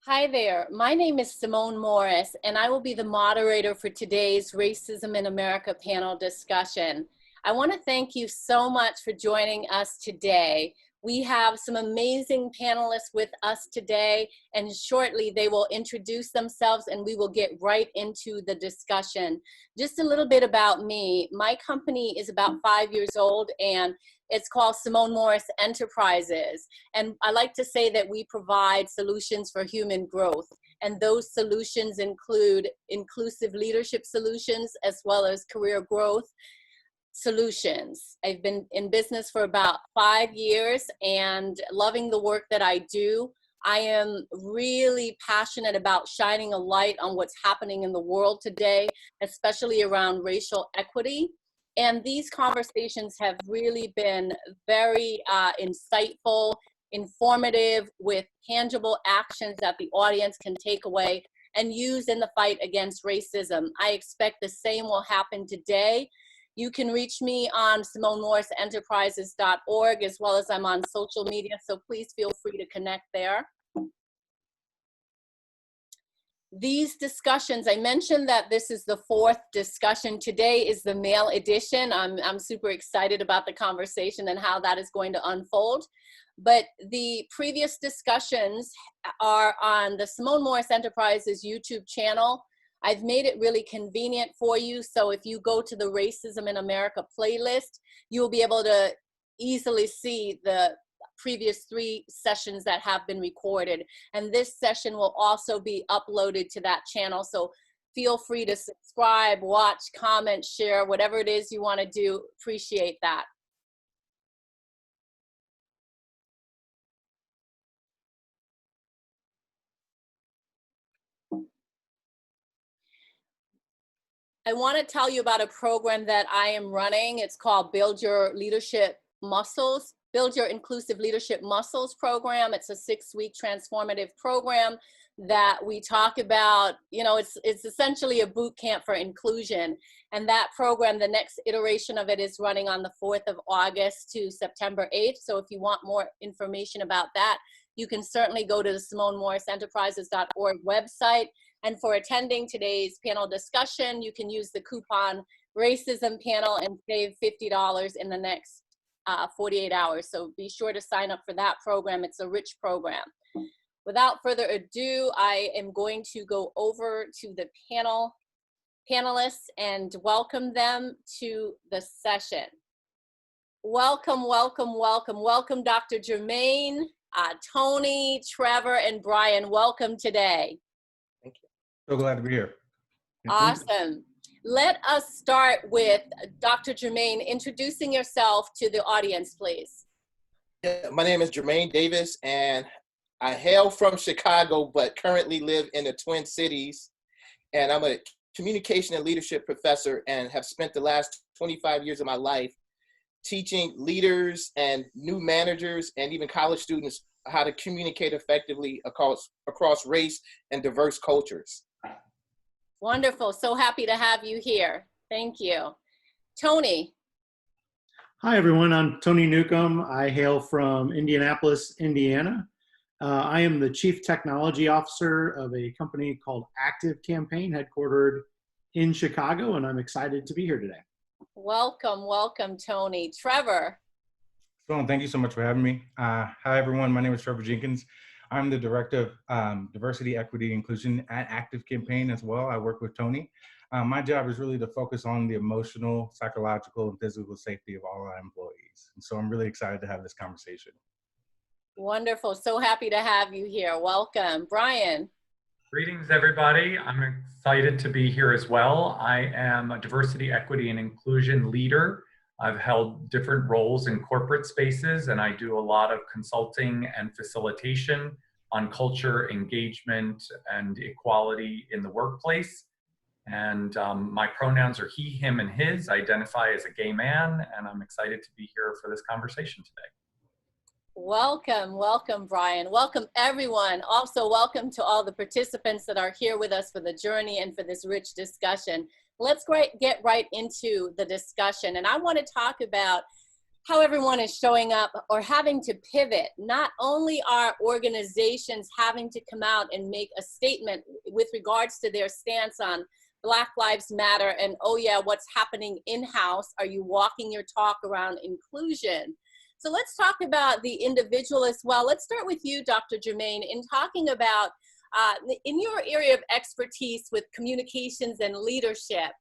Hi there, my name is Simone Morris, and I will be the moderator for today's Racism in America panel discussion. I want to thank you so much for joining us today. We have some amazing panelists with us today, and shortly they will introduce themselves and we will get right into the discussion. Just a little bit about me. My company is about 5 years old, and it's called Simone Morris Enterprises. And I like to say that we provide solutions for human growth. And those solutions include inclusive leadership solutions as well as career growth solutions. I've been in business for about 5 years and loving the work that I do. I am really passionate about shining a light on what's happening in the world today, especially around racial equity. And these conversations have really been very insightful, informative, with tangible actions that the audience can take away and use in the fight against racism. I expect the same will happen today. You can reach me on SimoneMorrisEnterprises.org, as well as I'm on social media, so please feel free to connect there. These discussions, I mentioned that this is the 4th discussion. Today is the male edition. I'm super excited about the conversation and how that is going to unfold. But the previous discussions are on the Simone Morris Enterprises YouTube channel. I've made it really convenient for you. So if you go to the Racism in America playlist, you'll be able to easily see the previous 3 sessions that have been recorded. And this session will also be uploaded to that channel. So feel free to subscribe, watch, comment, share, whatever it is you want to do. Appreciate that. I want to tell you about a program that I am running. It's called Build Your Leadership Muscles, Build Your Inclusive Leadership Muscles program. It's a 6-week transformative program that we talk about. You know, it's essentially a boot camp for inclusion. And that program, the next iteration of it is running on the 4th of August to September 8th. So if you want more information about that, you can certainly go to the SimoneMorrisEnterprises.org website. And for attending today's panel discussion, you can use the coupon Racism Panel and save $50 in the next 48 hours. So be sure to sign up for that program. It's a rich program. Without further ado, I am going to go over to the panelists and welcome them to the session. Welcome, welcome, welcome, welcome, Dr. Jermaine, Tony, Trevor, and Brian. Welcome today. Thank you. So glad to be here. Awesome. Let us start with Dr. Jermaine, introducing yourself to the audience, please. Yeah, my name is Jermaine Davis, and I hail from Chicago, but currently live in the Twin Cities. And I'm a communication and leadership professor and have spent the last 25 years of my life teaching leaders and new managers and even college students how to communicate effectively across race and diverse cultures. Wonderful. So happy to have you here. Thank you. Tony. Hi, everyone. I'm Tony Newcombe. I hail from Indianapolis, Indiana. I am the Chief Technology Officer of a company called Active Campaign, headquartered in Chicago, and I'm excited to be here today. Welcome, welcome, Tony. Trevor. So, thank you so much for having me. Hi, everyone. My name is Trevor Jenkins. I'm the Director of Diversity, Equity, Inclusion at Active Campaign as well. I work with Tony. My job is really to focus on the emotional, psychological, and physical safety of all our employees. And so I'm really excited to have this conversation. Wonderful. So happy to have you here. Welcome. Brian. Greetings, everybody. I'm excited to be here as well. I am a diversity, equity, and inclusion leader. I've held different roles in corporate spaces, and I do a lot of consulting and facilitation on culture, engagement, and equality in the workplace. And my pronouns are he, him, and his. I identify as a gay man, and I'm excited to be here for this conversation today. Welcome, welcome, Brian. Welcome, everyone. Also, welcome to all the participants that are here with us for the journey and for this rich discussion. Let's get right into the discussion. And I want to talk about how everyone is showing up or having to pivot. Not only are organizations having to come out and make a statement with regards to their stance on Black Lives Matter and, oh yeah, what's happening in-house? Are you walking your talk around inclusion? So let's talk about the individual as well. Let's start with you, Dr. Jermaine, in talking about, in your area of expertise with communications and leadership,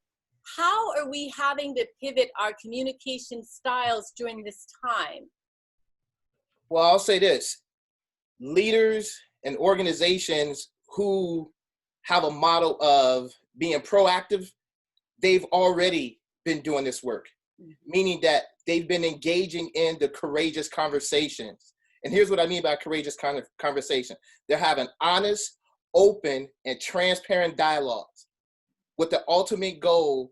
how are we having to pivot our communication styles during this time? Well, I'll say this. Leaders and organizations who have a model of being proactive, they've already been doing this work, meaning that they've been engaging in the courageous conversations. And here's what I mean by courageous conversation. They're having honest, open, and transparent dialogues with the ultimate goal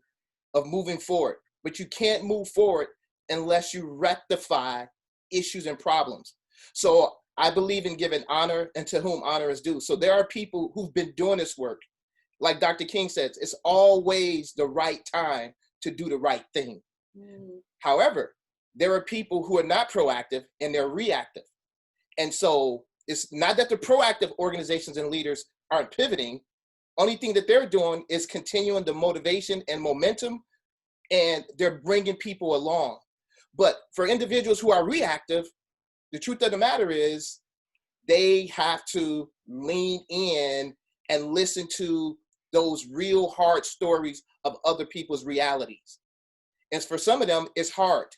of moving forward. But you can't move forward unless you rectify issues and problems. So I believe in giving honor and to whom honor is due. So there are people who've been doing this work. Like Dr. King says, it's always the right time to do the right thing. However, there are people who are not proactive and they're reactive. And so it's not that the proactive organizations and leaders aren't pivoting. Only thing that they're doing is continuing the motivation and momentum, and they're bringing people along. But for individuals who are reactive, the truth of the matter is they have to lean in and listen to those real hard stories of other people's realities. And for some of them, it's hard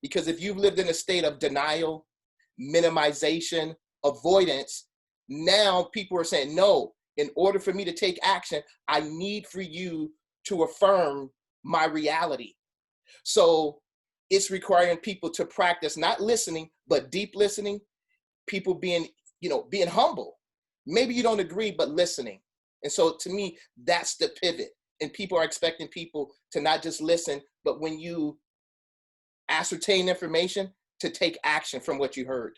because if you've lived in a state of denial, minimization, avoidance, now people are saying, no, in order for me to take action, I need for you to affirm my reality. So it's requiring people to practice not listening, but deep listening, people being humble. Maybe you don't agree, but listening. And so to me, that's the pivot. And people are expecting people to not just listen, but when you ascertain information, to take action from what you heard.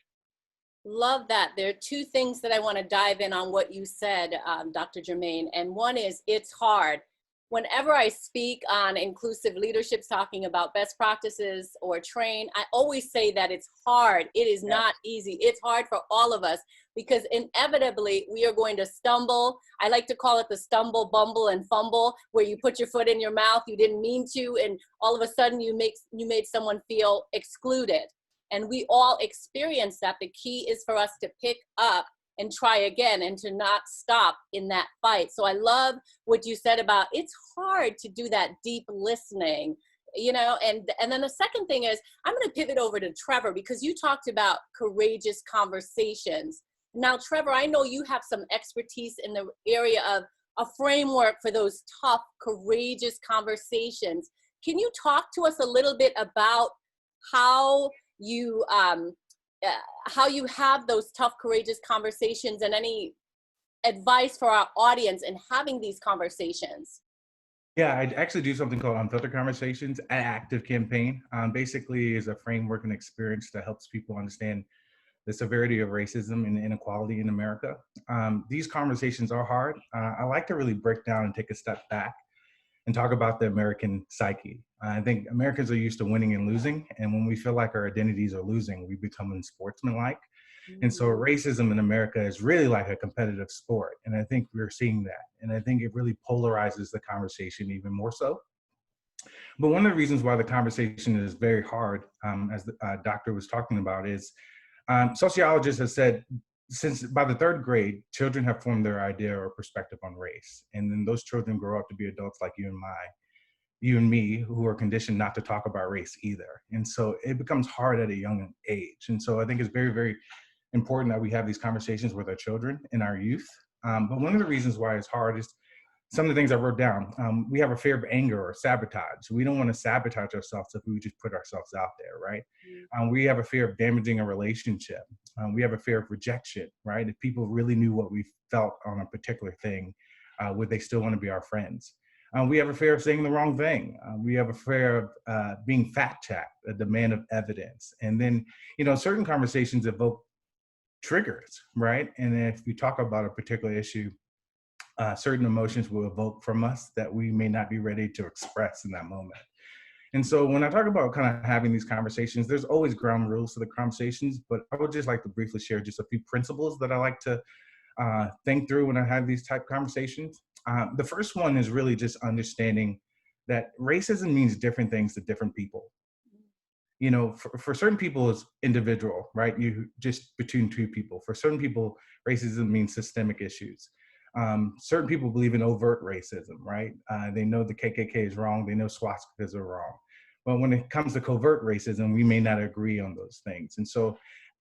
Love that. There are two things that I want to dive in on what you said, Dr. Jermaine. And one is, it's hard. Whenever I speak on inclusive leadership, talking about best practices or train, I always say that it's hard. It is not easy. It's hard for all of us because inevitably we are going to stumble. I like to call it the stumble, bumble, and fumble, where you put your foot in your mouth, you didn't mean to, and all of a sudden you made someone feel excluded. And we all experience that. The key is for us to pick up and try again and to not stop in that fight. So I love what you said about it's hard to do that deep listening, and then the second thing is, I'm going to pivot over to Trevor because you talked about courageous conversations. Now, Trevor, I know you have some expertise in the area of a framework for those tough, courageous conversations. Can you talk to us a little bit about how you have those tough, courageous conversations and any advice for our audience in having these conversations? Yeah, I actually do something called Unfiltered Conversations at Active Campaign. Basically is a framework and experience that helps people understand the severity of racism and inequality in America. These conversations are hard. I like to really break down and take a step back and talk about the American psyche. I think Americans are used to winning and losing, and when we feel like our identities are losing, we become unsportsmanlike. And so racism in America is really like a competitive sport, and I think we're seeing that. And I think it really polarizes the conversation even more so. But one of the reasons why the conversation is very hard, as the doctor was talking about, is sociologists have said since by the third grade, children have formed their idea or perspective on race. And then those children grow up to be adults like you and me, who are conditioned not to talk about race either. And so it becomes hard at a young age. And so I think it's very, very important that we have these conversations with our children and our youth. But one of the reasons why it's hard is some of the things I wrote down. We have a fear of anger or sabotage. We don't want to sabotage ourselves if we just put ourselves out there, right? We have a fear of damaging a relationship. We have a fear of rejection, right? If people really knew what we felt on a particular thing, would they still want to be our friends? We have a fear of saying the wrong thing. We have a fear of being fact-checked, a demand of evidence. And then, certain conversations evoke triggers, right? And if we talk about a particular issue, certain emotions will evoke from us that we may not be ready to express in that moment. And so when I talk about kind of having these conversations, there's always ground rules to the conversations, but I would just like to briefly share just a few principles that I like to think through when I have these type of conversations. The first one is really just understanding that racism means different things to different people. You know, for certain people it's individual, right? You just between two people. For certain people, racism means systemic issues. Certain people believe in overt racism, right? They know the KKK is wrong. They know swastikas are wrong. But when it comes to covert racism, we may not agree on those things. And so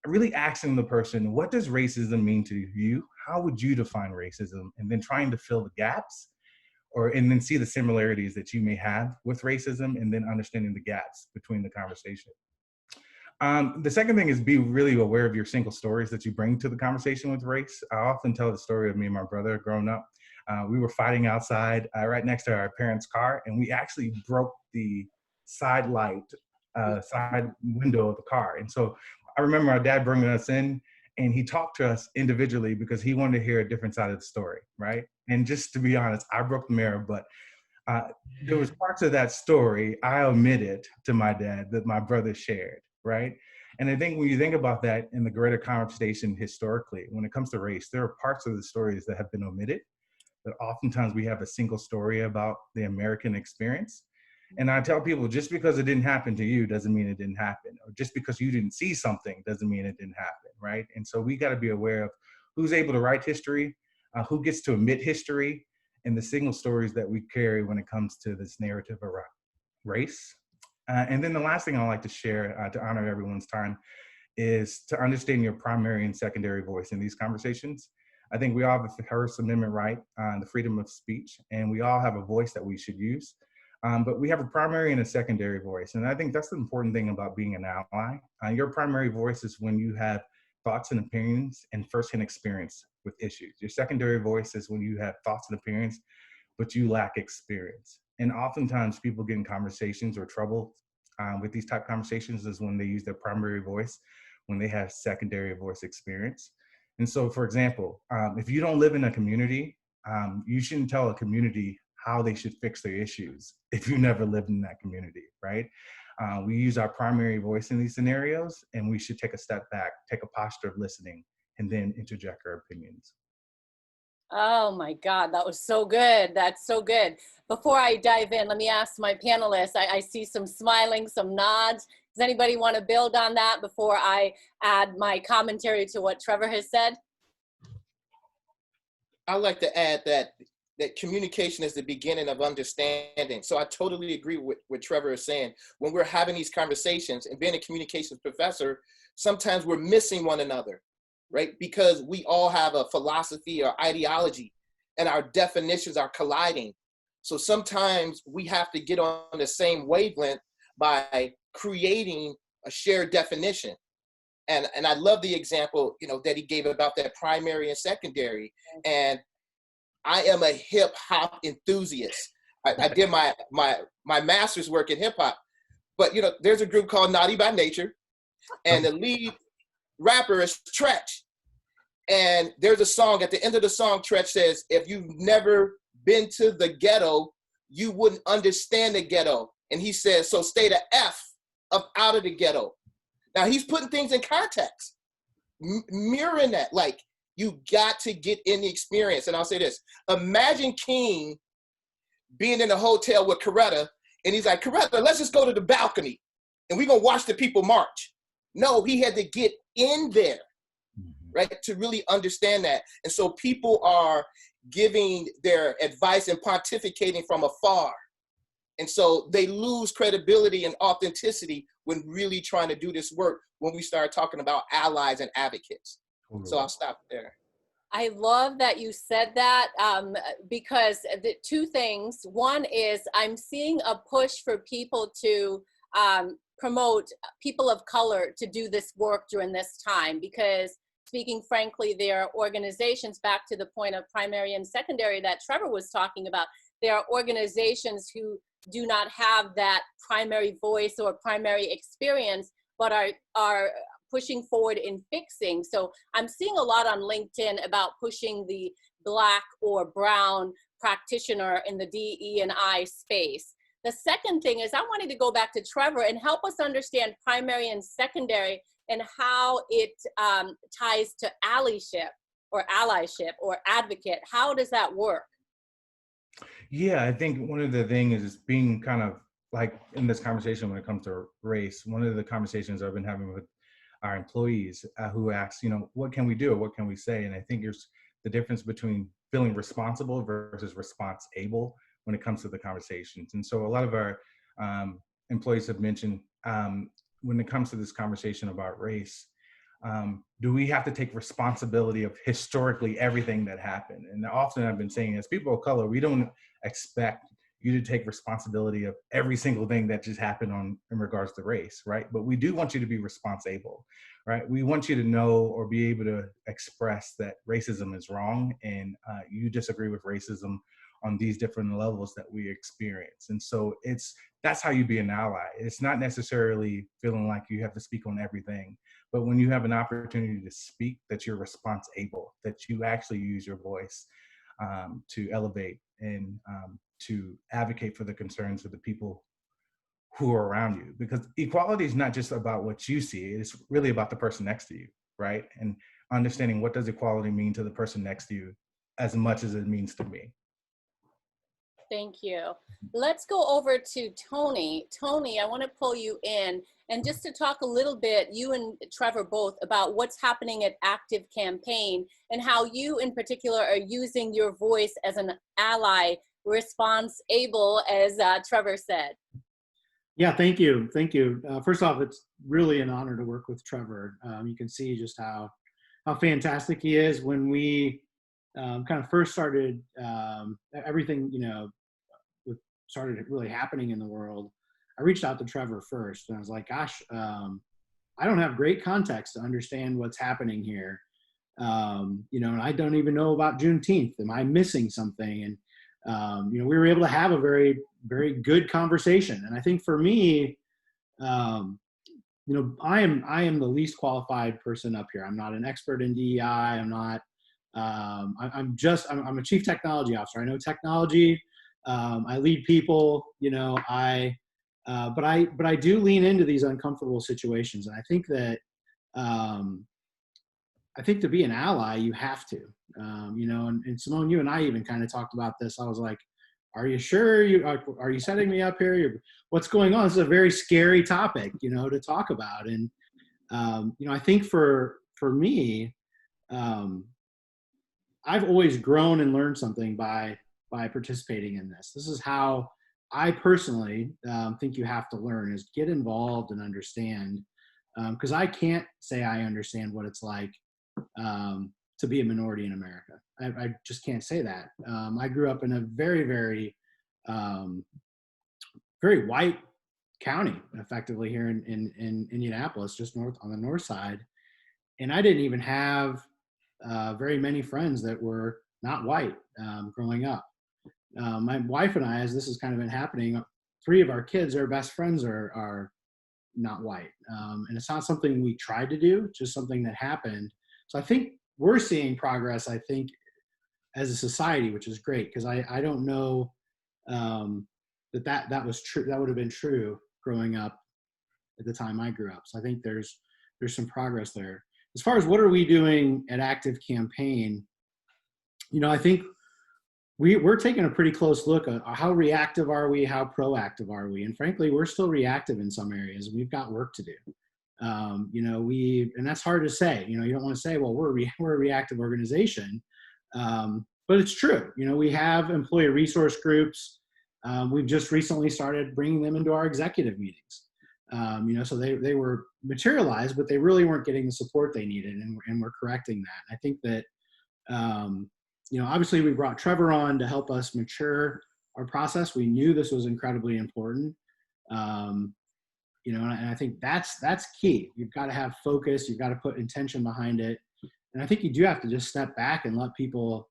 really asking the person, what does racism mean to you? How would you define racism? And then trying to fill the gaps and then see the similarities that you may have with racism and then understanding the gaps between the conversation. The second thing is be really aware of your single stories that you bring to the conversation with race. I often tell the story of me and my brother growing up. We were fighting outside right next to our parents' car, and we actually broke the side light, side window of the car. And so I remember our dad bringing us in, and he talked to us individually because he wanted to hear a different side of the story, right? And just to be honest, I broke the mirror, but there was parts of that story I omitted to my dad that my brother shared, right? And I think when you think about that in the greater conversation historically, when it comes to race, there are parts of the stories that have been omitted, that oftentimes we have a single story about the American experience. And I tell people, just because it didn't happen to you doesn't mean it didn't happen, or just because you didn't see something doesn't mean it didn't happen, right? And so we got to be aware of who's able to write history, who gets to omit history, and the single stories that we carry when it comes to this narrative around race. And then the last thing I like to share to honor everyone's time is to understand your primary and secondary voice in these conversations. I think we all have the First Amendment right on the freedom of speech, and we all have a voice that we should use. But we have a primary and a secondary voice. And I think that's the important thing about being an ally. Your primary voice is when you have thoughts and opinions and firsthand experience with issues. Your secondary voice is when you have thoughts and opinions, but you lack experience. And oftentimes people get in conversations or trouble with these type of conversations is when they use their primary voice, when they have secondary voice experience. And so, for example, if you don't live in a community, you shouldn't tell a community how they should fix their issues if you never lived in that community, right? We use our primary voice in these scenarios, and we should take a step back, take a posture of listening, and then interject our opinions. Oh my God, that was so good. That's so good. Before I dive in, let me ask my panelists. I see some smiling, some nods. Does anybody want to build on that before I add my commentary to what Trevor has said? I'd like to add that communication is the beginning of understanding. So I totally agree with what Trevor is saying. When we're having these conversations and being a communications professor, sometimes we're missing one another, right? Because we all have a philosophy or ideology and our definitions are colliding. So sometimes we have to get on the same wavelength by creating a shared definition. And I love the example, that he gave about that primary and secondary. And I am a hip hop enthusiast. I did my master's work in hip hop, but there's a group called Naughty by Nature, and the lead rapper is Tretch. And there's a song, at the end of the song, Tretch says, if you've never been to the ghetto, you wouldn't understand the ghetto. And he says, so stay the F out of the ghetto. Now he's putting things in context, mirroring that, like, you got to get in the experience. And I'll say this, imagine King being in a hotel with Coretta, and he's like, Coretta, let's just go to the balcony and we're gonna watch the people march. No, he had to get in there, right, to really understand that. And so people are giving their advice and pontificating from afar. And so they lose credibility and authenticity when really trying to do this work when we start talking about allies and advocates. So I'll stop there. I love that you said that because the two things. One is I'm seeing a push for people to promote people of color to do this work during this time, because speaking frankly, there are organizations, back to the point of primary and secondary that Trevor was talking about, there are organizations who do not have that primary voice or primary experience, but are pushing forward in fixing. So I'm seeing a lot on LinkedIn about pushing the Black or brown practitioner in the DE&I space. The second thing is I wanted to go back to Trevor and help us understand primary and secondary and how it ties to allyship or advocate. How does that work? Yeah, I think one of the things is being kind of like in this conversation when it comes to race, one of the conversations I've been having with our employees who ask, what can we do? What can we say? And I think there's the difference between feeling responsible versus response able when it comes to the conversations. And so a lot of our employees have mentioned when it comes to this conversation about race, do we have to take responsibility of historically everything that happened? And often I've been saying, as people of color, we don't expect you to take responsibility of every single thing that just happened in regards to race, right? But we do want you to be responsible, right? We want you to know or be able to express that racism is wrong and you disagree with racism on these different levels that we experience. And so that's how you be an ally. It's not necessarily feeling like you have to speak on everything, but when you have an opportunity to speak, that you're response able, that you actually use your voice to elevate and to advocate for the concerns of the people who are around you. Because equality is not just about what you see, it's really about the person next to you, right? And understanding what does equality mean to the person next to you as much as it means to me. Thank you. Let's go over to Tony. Tony, I want to pull you in and just to talk a little bit, you and Trevor both, about what's happening at Active Campaign and how you in particular are using your voice as an ally, response able, as Trevor said. Yeah, thank you. Thank you. First off, it's really an honor to work with Trevor. You can see just how fantastic he is. When we kind of first started everything, started really happening in the world, I reached out to Trevor first and I was like, gosh, I don't have great context to understand what's happening here. And I don't even know about Juneteenth. Am I missing something? And, we were able to have a very, very good conversation. And I think for me, I am the least qualified person up here. I'm not an expert in DEI. I'm not, I'm a chief technology officer. I know technology. I lead people, but I do lean into these uncomfortable situations. And I think that, to be an ally, you have to, and Simone, you and I even kind of talked about this. I was like, are you sure are you setting me up here? What's going on? This is a very scary topic, to talk about. And, I think for me, I've always grown and learned something by participating in this. This is how I personally think you have to learn, is get involved and understand. Because I can't say I understand what it's like to be a minority in America. I just can't say that. I grew up in a very, very, very white county, effectively here in Indianapolis, just on the north side. And I didn't even have very many friends that were not white growing up. My wife and I, as this has kind of been happening, 3 of our kids, their best friends are not white. And it's not something we tried to do, just something that happened. So I think we're seeing progress, I think, as a society, which is great, because I don't know that was true. That would have been true growing up at the time I grew up. So I think there's some progress there. As far as what are we doing at Active Campaign, I think we're taking a pretty close look at how reactive are we, how proactive are we, and frankly, we're still reactive in some areas. We've got work to do. And that's hard to say. You don't want to say, well, we're a reactive organization, but it's true. We have employee resource groups. We've just recently started bringing them into our executive meetings. So they were materialized, but they really weren't getting the support they needed, and we're correcting that. I think that, obviously we brought Trevor on to help us mature our process. We knew this was incredibly important. And I think that's key. You've got to have focus. You've got to put intention behind it. And I think you do have to just step back and let people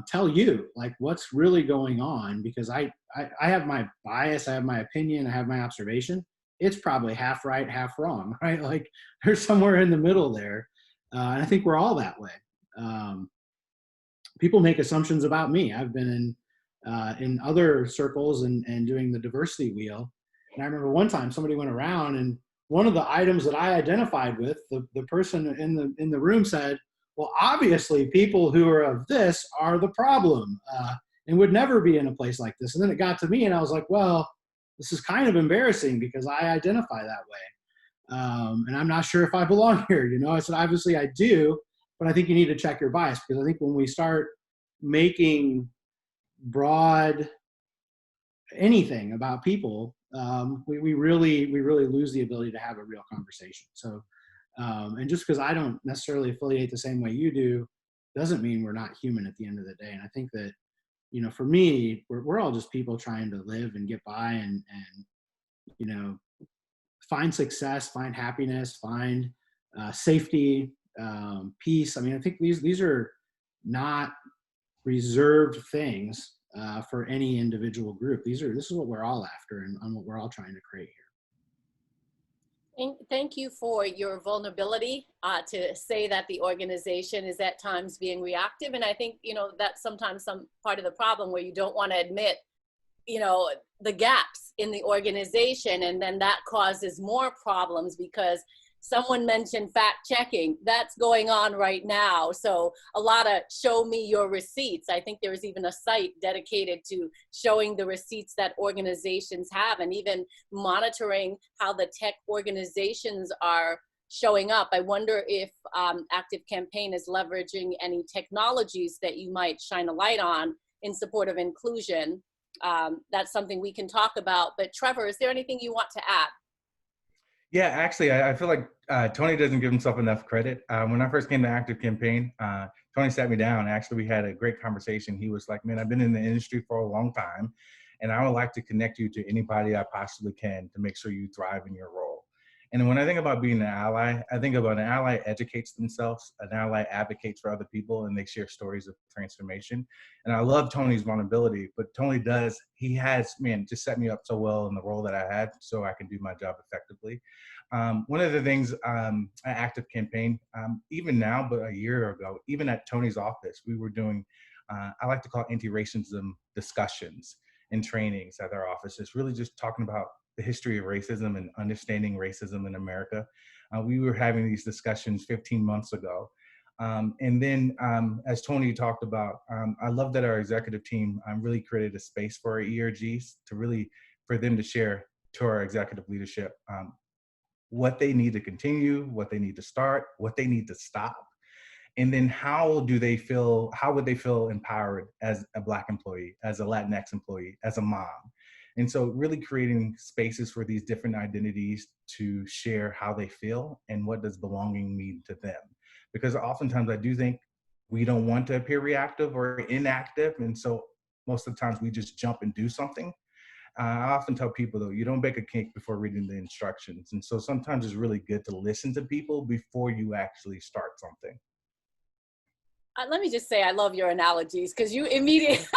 tell you like what's really going on, because I have my bias, I have my opinion, I have my observation. It's probably half right, half wrong, right? Like there's somewhere in the middle there. And I think we're all that way. People make assumptions about me. I've been in other circles and doing the diversity wheel. And I remember one time somebody went around, and one of the items that I identified with, the person in the room said, well, obviously people who are of this are the problem, and would never be in a place like this. And then it got to me, and I was like, well, this is kind of embarrassing because I identify that way. And I'm not sure if I belong here. I said, obviously I do, but I think you need to check your bias, because I think when we start making broad anything about people, we really lose the ability to have a real conversation. So, and just because I don't necessarily affiliate the same way you do, doesn't mean we're not human at the end of the day. And I think that, for me, we're all just people trying to live and get by and find success, find happiness, find safety, peace. I mean, I think these are not reserved things for any individual group. This is what we're all after, and what we're all trying to create here. Thank you for your vulnerability to say that the organization is at times being reactive. And I think, that's sometimes some part of the problem, where you don't want to admit, the gaps in the organization. And then that causes more problems, because someone mentioned fact checking. That's going on right now. So a lot of show me your receipts. I think there's even a site dedicated to showing the receipts that organizations have, and even monitoring how the tech organizations are showing up. I wonder if Active Campaign is leveraging any technologies that you might shine a light on in support of inclusion. That's something we can talk about. But Trevor, is there anything you want to add? Yeah, actually, I feel like Tony doesn't give himself enough credit. When I first came to Active Campaign, Tony sat me down. Actually, we had a great conversation. He was like, man, I've been in the industry for a long time, and I would like to connect you to anybody I possibly can to make sure you thrive in your role. And when I think about being an ally, I think about an ally educates themselves, an ally advocates for other people, and they share stories of transformation. And I love Tony's vulnerability, but Tony he has, just set me up so well in the role that I had so I can do my job effectively. One of the things at Active Campaign, even now, but a year ago, even at Tony's office, we were doing, I like to call anti-racism discussions and trainings at our offices, really just talking about the history of racism and understanding racism in America. We were having these discussions 15 months ago. And then as Tony talked about, I love that our executive team really created a space for our ERGs for them to share to our executive leadership what they need to continue, what they need to start, what they need to stop. And then how would they feel empowered as a Black employee, as a Latinx employee, as a mom? And so really creating spaces for these different identities to share how they feel and what does belonging mean to them. Because oftentimes I do think we don't want to appear reactive or inactive. And so most of the times we just jump and do something. I often tell people, though, you don't bake a cake before reading the instructions. And so sometimes it's really good to listen to people before you actually start something. Let me just say, I love your analogies, because you immediately,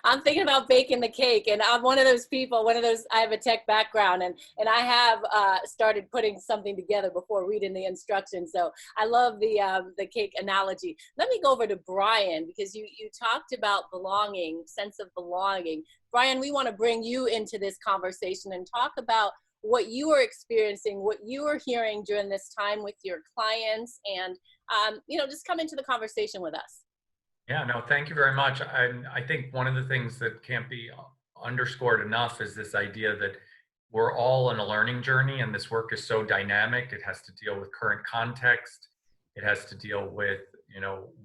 I'm thinking about baking the cake, and I'm one of those people, I have a tech background, and I have started putting something together before reading the instructions. So I love the cake analogy. Let me go over to Brian, because you talked about belonging, sense of belonging. Brian, we want to bring you into this conversation and talk about what you are experiencing, what you are hearing during this time with your clients, and just come into the conversation with us. Yeah, no, thank you very much. I think one of the things that can't be underscored enough is this idea that we're all on a learning journey, and this work is so dynamic. It has to deal with current context. It has to deal with,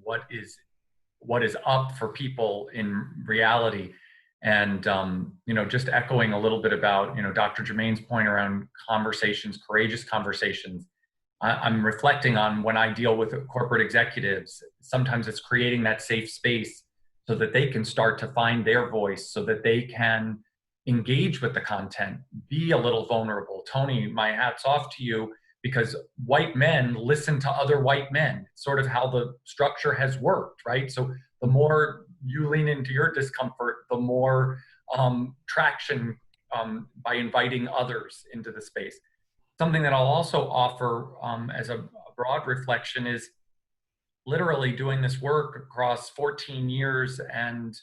what is up for people in reality. And, just echoing a little bit about, Dr. Jermaine's point around conversations, courageous conversations. I'm reflecting on when I deal with corporate executives, sometimes it's creating that safe space so that they can start to find their voice, so that they can engage with the content, be a little vulnerable. Tony, my hat's off to you, because white men listen to other white men. It's sort of how the structure has worked, right? So the more you lean into your discomfort, the more traction by inviting others into the space. Something that I'll also offer as a broad reflection is literally doing this work across 14 years and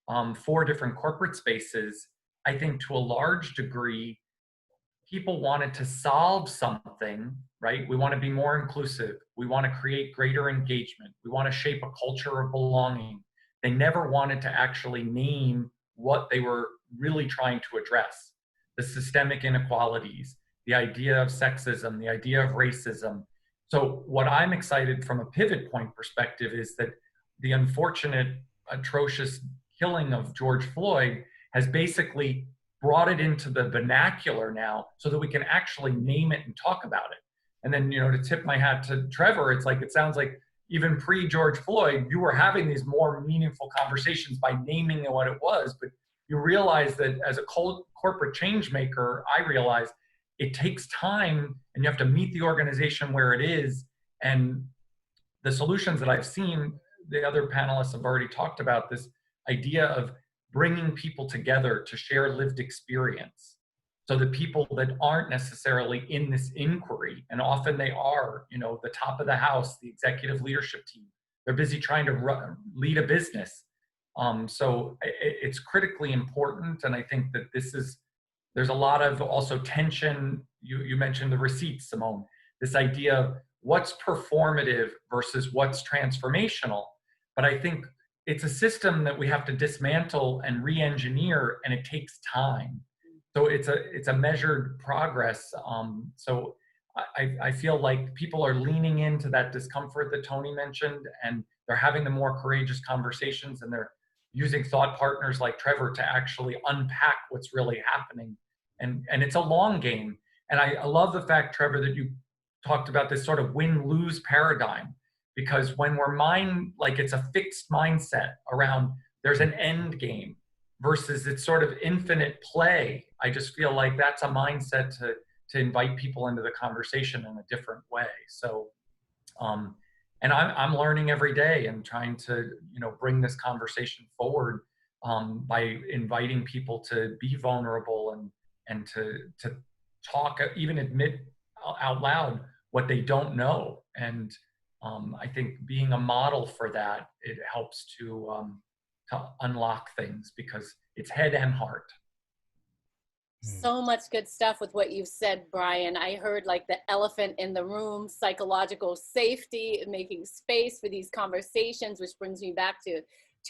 4 different corporate spaces, I think to a large degree, people wanted to solve something, right? We want to be more inclusive. We want to create greater engagement. We want to shape a culture of belonging. They never wanted to actually name what they were really trying to address. The systemic inequalities, the idea of sexism, the idea of racism. So what I'm excited from a pivot point perspective is that the unfortunate, atrocious killing of George Floyd has basically brought it into the vernacular now so that we can actually name it and talk about it. And then, you know, to tip my hat to Trevor, it's like, it sounds like even pre-George Floyd, you were having these more meaningful conversations by naming what it was, but you realize that as a corporate change maker, I realized it takes time and you have to meet the organization where it is. And the solutions that I've seen, the other panelists have already talked about this idea of bringing people together to share lived experience. So the people that aren't necessarily in this inquiry, and often they are, you know, the top of the house, the executive leadership team, they're busy trying to lead a business. So it's critically important. And I think that there's a lot of also tension. You mentioned the receipts, Simone, this idea of what's performative versus what's transformational. But I think it's a system that we have to dismantle and re-engineer, and it takes time. So it's a measured progress. So I feel like people are leaning into that discomfort that Tony mentioned, and they're having the more courageous conversations, and they're using thought partners like Trevor to actually unpack what's really happening. And it's a long game. And I love the fact, Trevor, that you talked about this sort of win-lose paradigm. Because when we're like it's a fixed mindset around there's an end game versus it's sort of infinite play, I just feel like that's a mindset to invite people into the conversation in a different way. So, and I'm learning every day and trying to, you know, bring this conversation forward by inviting people to be vulnerable and to talk, even admit out loud what they don't know. And I think being a model for that, it helps to unlock things because it's head and heart. So much good stuff with what you've said, Brian. I heard like the elephant in the room, psychological safety, making space for these conversations, which brings me back to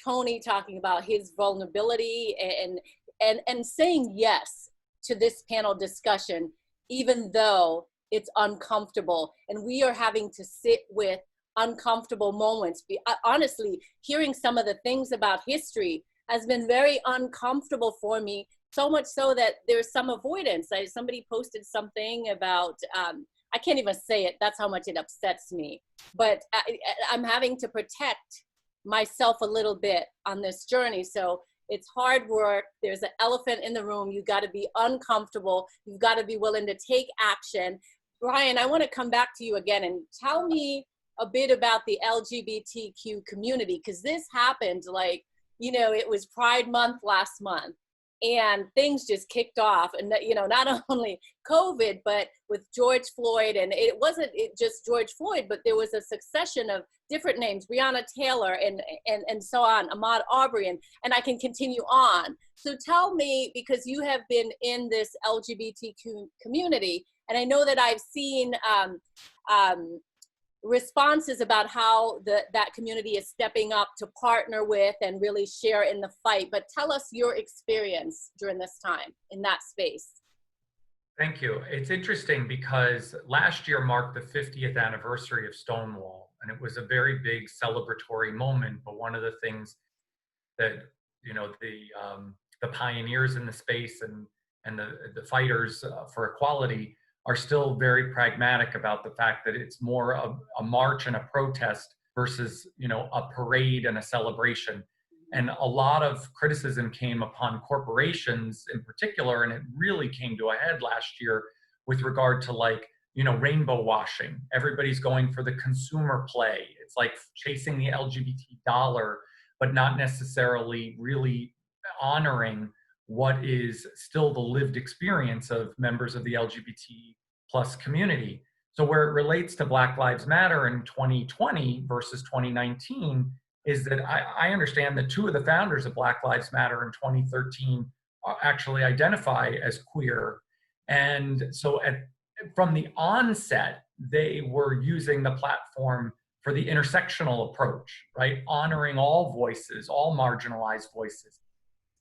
Tony talking about his vulnerability and saying yes to this panel discussion, even though it's uncomfortable. And we are having to sit with uncomfortable moments. Honestly, hearing some of the things about history has been very uncomfortable for me, so much so that there's some avoidance. Somebody posted something about, I can't even say it, that's how much it upsets me. But I'm having to protect myself a little bit on this journey. So it's hard work. There's an elephant in the room. You got to be uncomfortable. You've got to be willing to take action. Brian, I want to come back to you again and tell me a bit about the LGBTQ community, because this happened like, you know, it was Pride Month last month and things just kicked off. And, you know, not only COVID, but with George Floyd, and it wasn't just George Floyd, but there was a succession of different names, Breonna Taylor and so on, Ahmaud Arbery, and I can continue on. So tell me, because you have been in this LGBTQ community, and I know that I've seen responses about how that community is stepping up to partner with and really share in the fight. But tell us your experience during this time in that space. Thank you. It's interesting because last year marked the 50th anniversary of Stonewall, and it was a very big celebratory moment. But one of the things that, you know, the pioneers in the space and the fighters for equality are still very pragmatic about the fact that it's more of a march and a protest versus, you know, a parade and a celebration. And a lot of criticism came upon corporations in particular, and it really came to a head last year with regard to, like, you know, rainbow washing. Everybody's going for the consumer play. It's like chasing the LGBT dollar, but not necessarily really honoring what is still the lived experience of members of the LGBT plus community. So where it relates to Black Lives Matter in 2020 versus 2019, is that I understand that two of the founders of Black Lives Matter in 2013 actually identify as queer. And so from the onset, they were using the platform for the intersectional approach, right? Honoring all voices, all marginalized voices.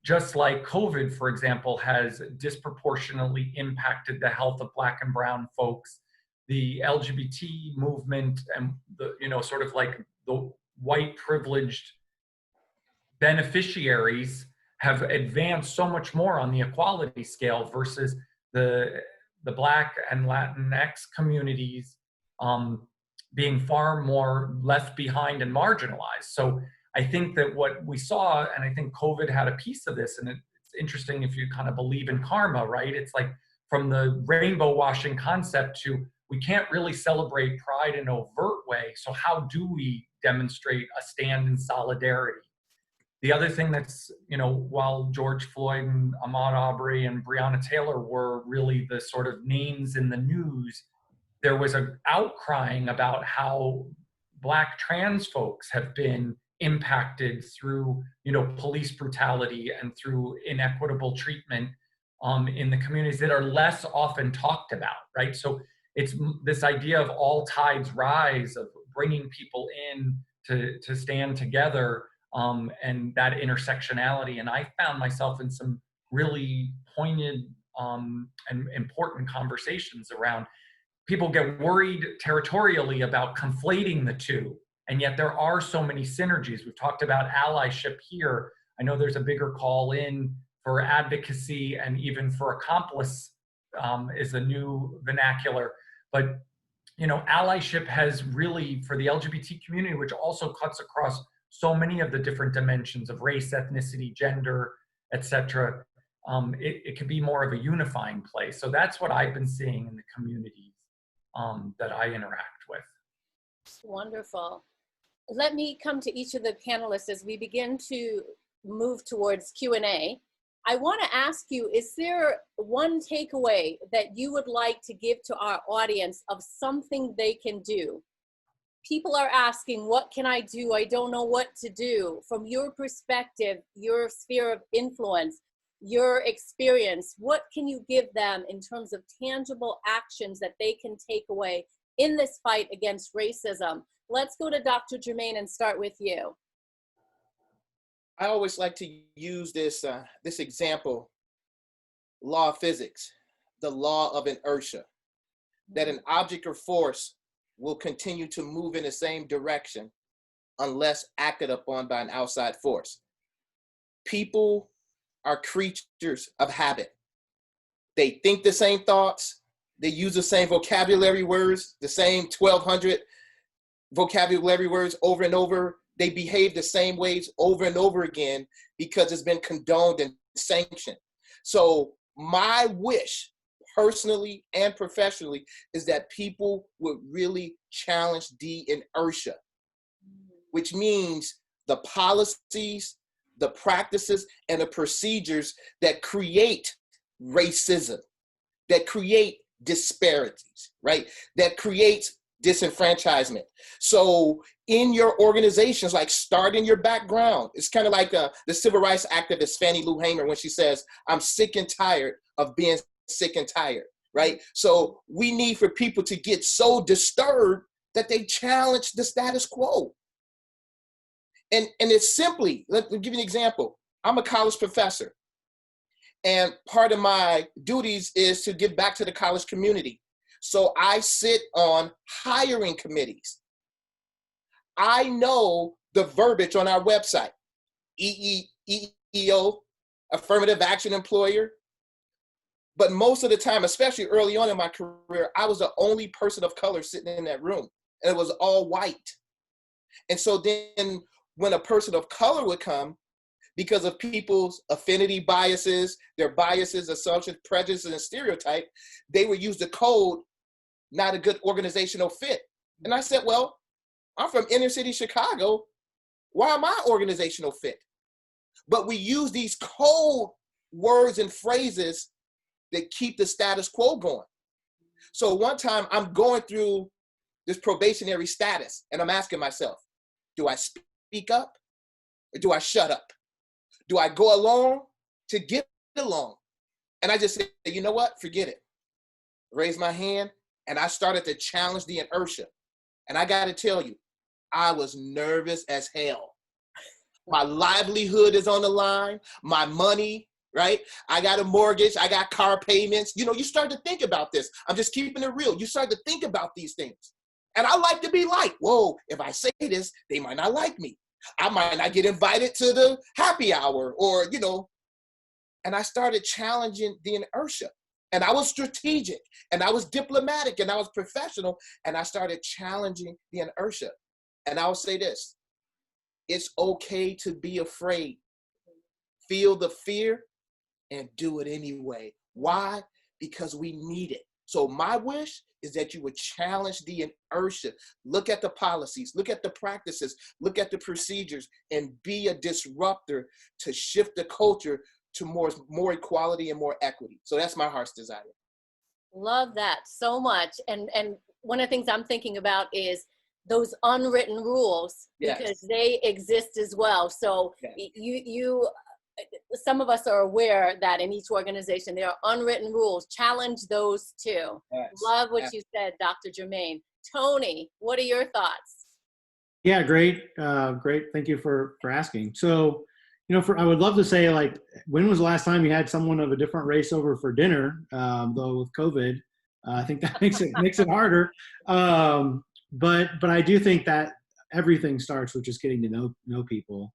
Just like COVID, for example, has disproportionately impacted the health of Black and brown folks, the LGBT movement and the, sort of like the white privileged beneficiaries have advanced so much more on the equality scale versus the Black and Latinx communities being far more left behind and marginalized. So I think that what we saw, and I think COVID had a piece of this, and it's interesting if you kind of believe in karma, right? It's like from the rainbow washing concept to we can't really celebrate pride in an overt way. So how do we demonstrate a stand in solidarity? The other thing that's, while George Floyd and Ahmaud Arbery and Breonna Taylor were really the sort of names in the news, there was an outcrying about how Black trans folks have been impacted through, police brutality and through inequitable treatment in the communities that are less often talked about, right? So it's this idea of all tides rise, of bringing people in to stand together, and that intersectionality. And I found myself in some really poignant and important conversations around people get worried territorially about conflating the two. And yet there are so many synergies. We've talked about allyship here. I know there's a bigger call in for advocacy and even for accomplice is a new vernacular. But, allyship has really, for the LGBT community, which also cuts across so many of the different dimensions of race, ethnicity, gender, etc., it could be more of a unifying place. So that's what I've been seeing in the communities that I interact with. Wonderful. Let me come to each of the panelists as we begin to move towards Q&A. I want to ask you, is there one takeaway that you would like to give to our audience of something they can do? People are asking, what can I do? I don't know what to do. From your perspective, your sphere of influence, your experience, what can you give them in terms of tangible actions that they can take away in this fight against racism? Let's go to Dr. Jermaine and start with you. I always like to use this example, law of physics, the law of inertia, that an object or force will continue to move in the same direction unless acted upon by an outside force. People are creatures of habit. They think the same thoughts, they use the same vocabulary words, the same 1,200 vocabulary words over and over. They behave the same ways over and over again because it's been condoned and sanctioned. So my wish, personally and professionally, is that people would really challenge the inertia, which means the policies, the practices, and the procedures that create racism, that create disparities, right? That creates disenfranchisement. So in your organizations, like start in your background. It's kind of like the civil rights activist Fannie Lou Hamer when she says, I'm sick and tired of being sick and tired, right? So we need for people to get so disturbed that they challenge the status quo. And it's simply, let me give you an example. I'm a college professor, and part of my duties is to give back to the college community. So I sit on hiring committees. I know the verbiage on our website, EEO, affirmative action employer. But most of the time, especially early on in my career, I was the only person of color sitting in that room, and it was all white. And so then when a person of color would come, because of people's affinity biases, their biases, assumptions, prejudices, and stereotype, they would use the code, not a good organizational fit. And I said, well, I'm from inner city Chicago. Why am I organizational fit? But we use these code words and phrases that keep the status quo going. So one time I'm going through this probationary status and I'm asking myself, do I speak speak up or do I shut up? Do I go along to get along? And I just said, you know what? Forget it. Raise my hand, and I started to challenge the inertia. And I got to tell you, I was nervous as hell. My livelihood is on the line, my money, right? I got a mortgage, I got car payments. You know, you start to think about this. I'm just keeping it real. You start to think about these things. And I like to be liked. Whoa, if I say this, they might not like me. I might not get invited to the happy hour or, you know. And I started challenging the inertia. And I was strategic, and I was diplomatic, and I was professional, and I started challenging the inertia. And I'll say this, it's okay to be afraid. Feel the fear and do it anyway. Why? Because we need it. So my wish is that you would challenge the inertia. Look at the policies, look at the practices, look at the procedures, and be a disruptor to shift the culture to more equality and more equity. So that's my heart's desire. Love that so much. And one of the things I'm thinking about is those unwritten rules, Yes. because they exist as well. So yes. Some of us are aware that in each organization there are unwritten rules. Challenge those too. Yes. Love what Yes. you said, Dr. Jermaine. Tony, what are your thoughts? Yeah, great. Great. Thank you for asking. So, you know, I would love to say, like, when was the last time you had someone of a different race over for dinner? Though with COVID, I think that makes it harder. But I do think that everything starts with just getting to know people,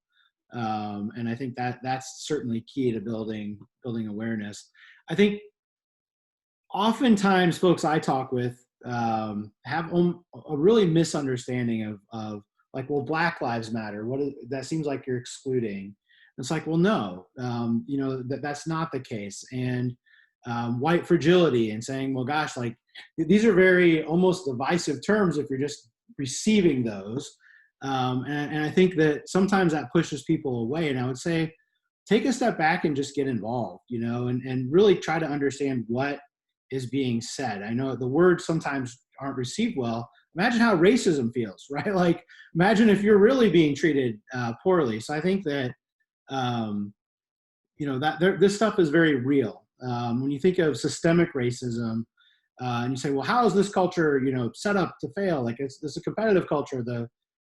and I think that's certainly key to building awareness. I think oftentimes folks I talk with have a really misunderstanding of like, well, Black Lives Matter. That seems like you're excluding. It's like, well, no, you know, that's not the case. And white fragility, and saying, well, gosh, like, these are very almost divisive terms if you're just receiving those. And I think that sometimes that pushes people away. And I would say, take a step back and just get involved, you know, and really try to understand what is being said. I know the words sometimes aren't received well. Imagine how racism feels, right? Like, imagine if you're really being treated poorly. So I think that, you know, this stuff is very real. When you think of systemic racism, and you say, well, how is this culture, you know, set up to fail? Like, it's a competitive culture.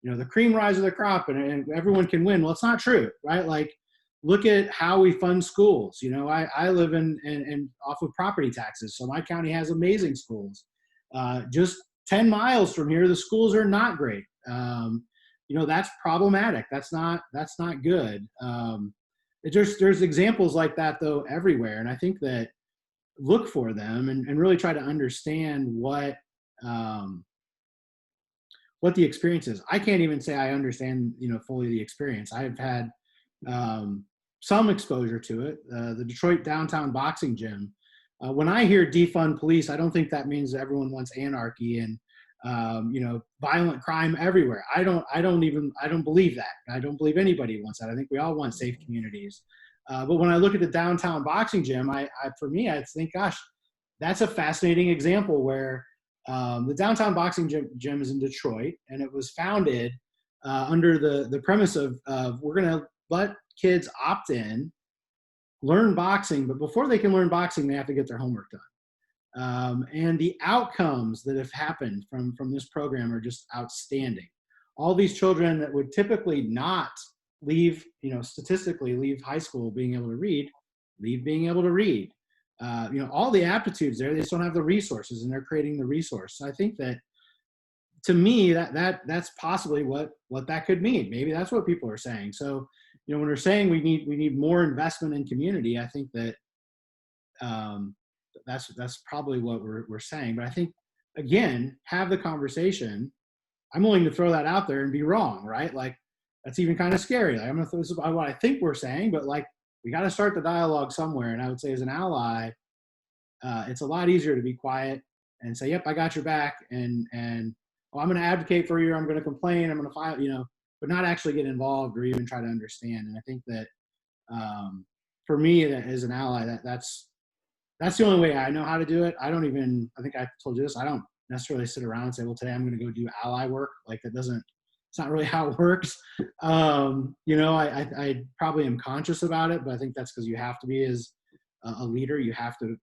You know, the cream rise of the crop, and everyone can win. Well, it's not true, right? Like, look at how we fund schools. You know, I live in off of property taxes, so my county has amazing schools. Just 10 miles from here, the schools are not great. You know, that's problematic. That's not good. There's examples like that though everywhere, and I think that look for them and really try to understand what the experience is. I can't even say I understand, you know, fully the experience. I've had some exposure to it. The Detroit downtown boxing gym. When I hear defund police, I don't think that means everyone wants anarchy and you know, violent crime everywhere. I don't believe that. I don't believe anybody wants that. I think we all want safe communities. But when I look at the downtown boxing gym, for me, I think, gosh, that's a fascinating example where the downtown boxing gym is in Detroit, and it was founded under the premise of we're going to let kids opt in, learn boxing, but before they can learn boxing, they have to get their homework done. And the outcomes that have happened from this program are just outstanding. All these children that would typically not leave, you know, statistically leave high school being able to read, leave being able to read. You know, all the aptitudes there, they just don't have the resources, and they're creating the resource. So I think that, to me, that's possibly what that could mean. Maybe that's what people are saying. So, you know, when we're saying we need more investment in community, I think that that's probably what we're saying. But I think, again, have the conversation. I'm willing to throw that out there and be wrong, right? Like, that's even kind of scary. Like, I'm gonna throw this about what I think we're saying, but like, we got to start the dialogue somewhere. And I would say, as an ally, it's a lot easier to be quiet and say, yep, I got your back, and oh, I'm going to advocate for you, I'm going to complain, I'm going to file, you know, but not actually get involved or even try to understand. And I think that for me, that as an ally, that's the only way I know how to do it. I think I told you this, I don't necessarily sit around and say, well, today I'm going to go do ally work. Like, that doesn't it's not really how it works. You know, I probably am conscious about it, but I think that's because you have to be as a leader. You have to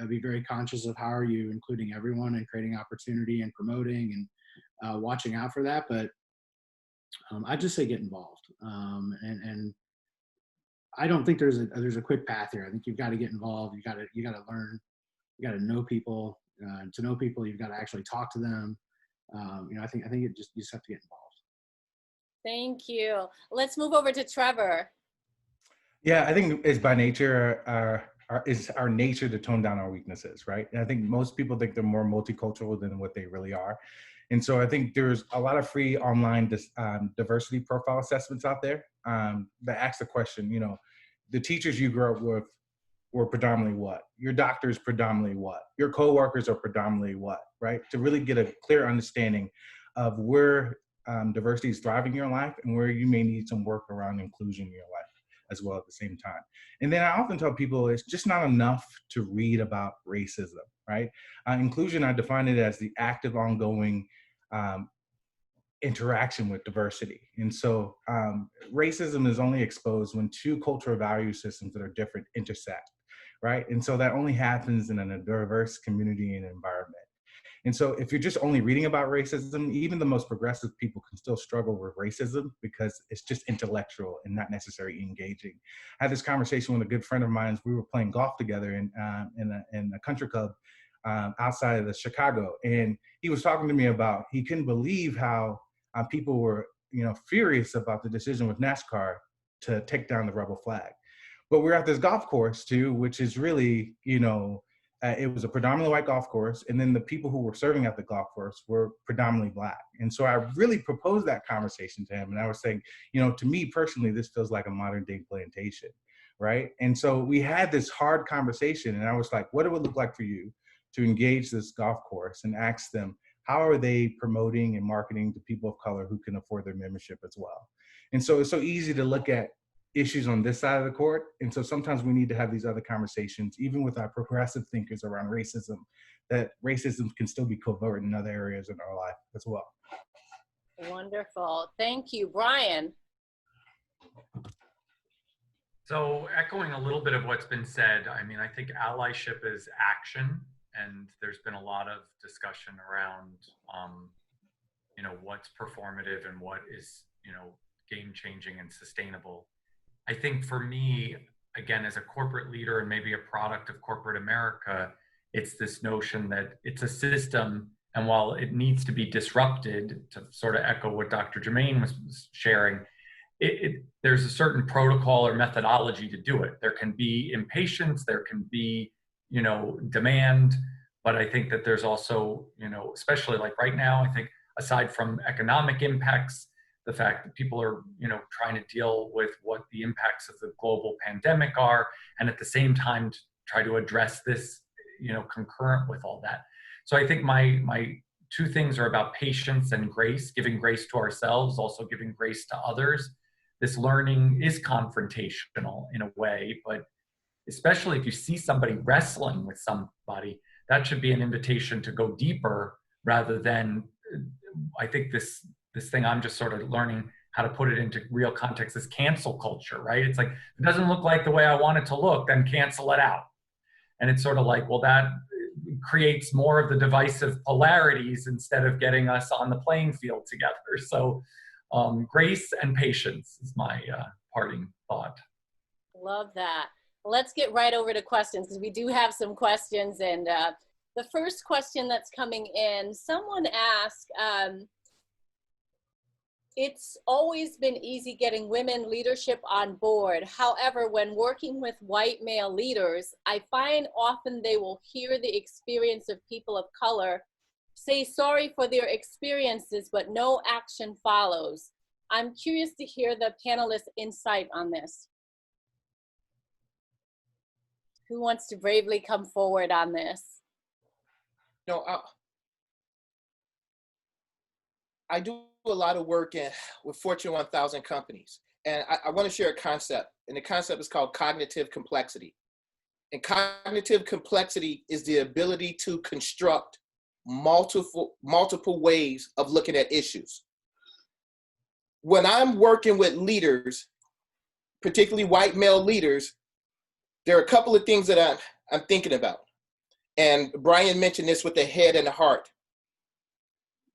be very conscious of how are you including everyone and creating opportunity and promoting and watching out for that. But I just say get involved. And I don't think there's a quick path here. I think you've got to get involved. You got to learn. You got to know people. To know people, you've got to actually talk to them. You know, I think you just have to get involved. Thank you. Let's move over to Trevor. Yeah, I think it's by nature, it's our nature to tone down our weaknesses, right? And I think most people think they're more multicultural than what they really are. And so I think there's a lot of free online diversity profile assessments out there that ask the question, you know, the teachers you grew up with were predominantly what? Your doctors predominantly what? Your coworkers are predominantly what, right? To really get a clear understanding of where diversity is thriving in your life and where you may need some work around inclusion in your life as well at the same time. And then I often tell people it's just not enough to read about racism, right? Inclusion, I define it as the active, ongoing interaction with diversity. And so racism is only exposed when two cultural value systems that are different intersect, right? And so that only happens in a diverse community and environment. And so if you're just only reading about racism, even the most progressive people can still struggle with racism because it's just intellectual and not necessarily engaging. I had this conversation with a good friend of mine. We were playing golf together in a country club outside of Chicago. And he was talking to me about, he couldn't believe how people were, you know, furious about the decision with NASCAR to take down the rebel flag. But we're at this golf course too, which is really, you know, it was a predominantly white golf course, and then the people who were serving at the golf course were predominantly Black. And so I really proposed that conversation to him, and I was saying, you know, to me personally, this feels like a modern day plantation, right? And so we had this hard conversation, and I was like, what it would look like for you to engage this golf course and ask them, how are they promoting and marketing to people of color who can afford their membership as well? And so it's so easy to look at issues on this side of the court. And so sometimes we need to have these other conversations, even with our progressive thinkers around racism, that racism can still be covert in other areas in our life as well. Wonderful. Thank you. Brian. So echoing a little bit of what's been said, I mean, I think allyship is action, and there's been a lot of discussion around, you know, what's performative and what is, you know, game-changing and sustainable. I think for me, again, as a corporate leader and maybe a product of corporate America, it's this notion that it's a system, and while it needs to be disrupted, to sort of echo what Dr. Jermaine was sharing, there's a certain protocol or methodology to do it. There can be impatience, there can be, you know, demand, but I think that there's also, you know, especially like right now, I think aside from economic impacts, the fact that people are, you know, trying to deal with what the impacts of the global pandemic are, and at the same time to try to address this, you know, concurrent with all that. So I think my two things are about patience and grace, giving grace to ourselves, also giving grace to others. This learning is confrontational in a way, but especially if you see somebody wrestling with somebody, that should be an invitation to go deeper rather than, I think this thing I'm just sort of learning how to put it into real context is cancel culture, right? It's like, if it doesn't look like the way I want it to look, then cancel it out. And it's sort of like, well, that creates more of the divisive polarities instead of getting us on the playing field together. So grace and patience is my parting thought. Love that. Let's get right over to questions, because we do have some questions. And the first question that's coming in, someone asked, it's always been easy getting women leadership on board. However, when working with white male leaders, I find often they will hear the experience of people of color, say sorry for their experiences, but no action follows. I'm curious to hear the panelists' insight on this. Who wants to bravely come forward on this? No, I do a lot of work with Fortune 1000 companies. And I want to share a concept. And the concept is called cognitive complexity. And cognitive complexity is the ability to construct multiple ways of looking at issues. when I'm working with leaders, particularly white male leaders, there are a couple of things that I'm thinking about. And Brian mentioned this with the head and the heart.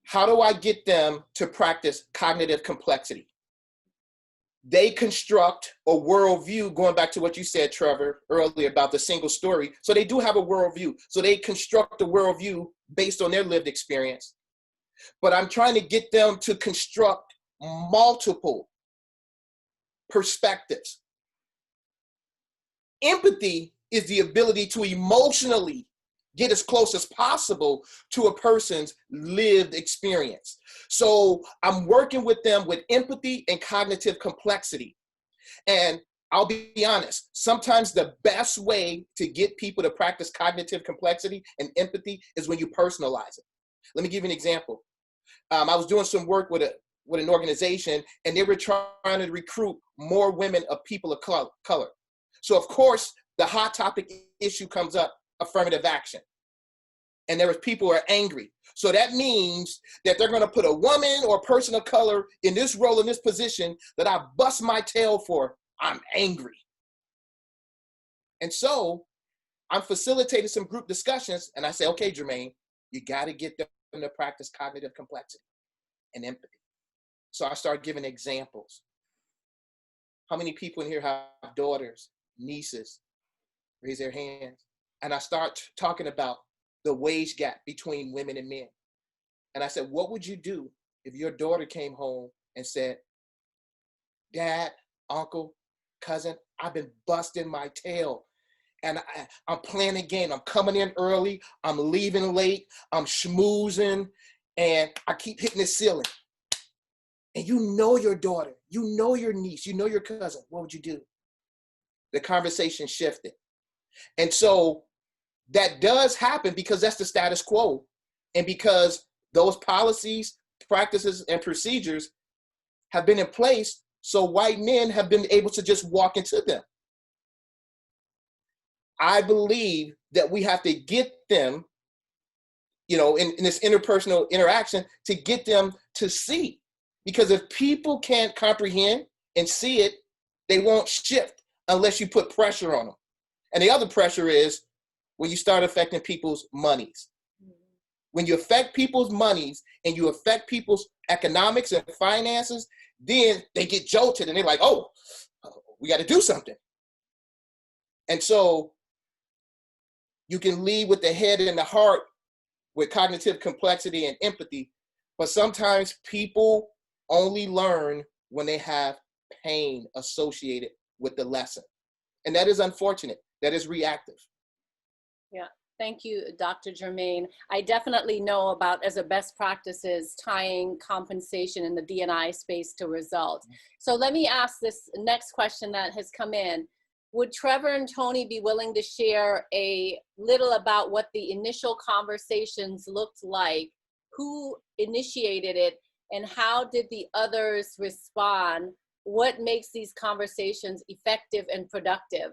How do I get them to practice cognitive complexity? They construct a worldview, going back to what you said, Trevor, earlier about the single story. So they do have a worldview. So they construct a worldview based on their lived experience. But I'm trying to get them to construct multiple perspectives. Empathy is the ability to emotionally get as close as possible to a person's lived experience. So I'm working with them with empathy and cognitive complexity. And I'll be honest, sometimes the best way to get people to practice cognitive complexity and empathy is when you personalize it. Let me give you an example. I was doing some work with an organization, and they were trying to recruit more women of people of color. So of course, the hot topic issue comes up, affirmative action. And there was people who are angry. So that means that they're going to put a woman or a person of color in this role, in this position that I bust my tail for. I'm angry. And so I'm facilitating some group discussions, and I say, okay, Jermaine, you got to get them to practice cognitive complexity and empathy. So I start giving examples. How many people in here have daughters, nieces? Raise their hands. And I start talking about the wage gap between women and men. And I said, what would you do if your daughter came home and said, Dad, uncle, cousin, I've been busting my tail. And I'm playing a game. I'm coming in early. I'm leaving late. I'm schmoozing. And I keep hitting the ceiling. And you know your daughter. You know your niece. You know your cousin. What would you do? The conversation shifted. And so that does happen because that's the status quo. And because those policies, practices, and procedures have been in place, so white men have been able to just walk into them. I believe that we have to get them, in this interpersonal interaction, to get them to see. Because if people can't comprehend and see it, they won't shift unless you put pressure on them. And the other pressure is when you start affecting people's monies. When you affect people's monies and you affect people's economics and finances, then they get jolted and they're like, oh, we got to do something. And so you can lead with the head and the heart with cognitive complexity and empathy, but sometimes people only learn when they have pain associated with the lesson. And that is unfortunate. That is reactive. Yeah, thank you, Dr. Jermaine. I definitely know about, as a best practices, tying compensation in the D&I space to results. So let me ask this next question that has come in. Would Trevor and Tony be willing to share a little about what the initial conversations looked like? Who initiated it, and how did the others respond? What makes these conversations effective and productive?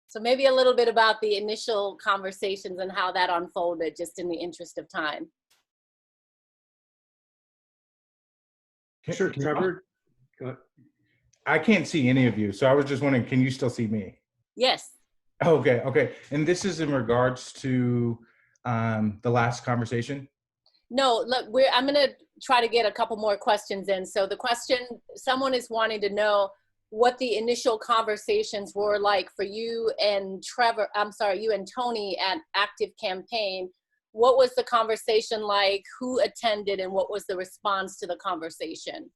So maybe a little bit about the initial conversations and how that unfolded, just in the interest of time. Sure, Trevor. Go ahead. I can't see any of you, so I was just wondering, can you still see me? Yes. Okay. And this is in regards to the last conversation? No, look, I'm going to try to get a couple more questions in. So the question, someone is wanting to know what the initial conversations were like for you and you and Tony at Active Campaign. What was the conversation like? Who attended, and what was the response to the conversation?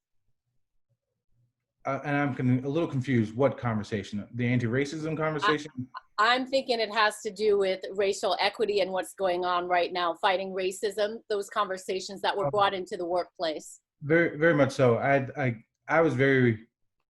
And I'm a little confused. What conversation? The anti-racism conversation? I'm thinking it has to do with racial equity and what's going on right now, fighting racism, those conversations that were brought into the workplace. Very, very much so. I was very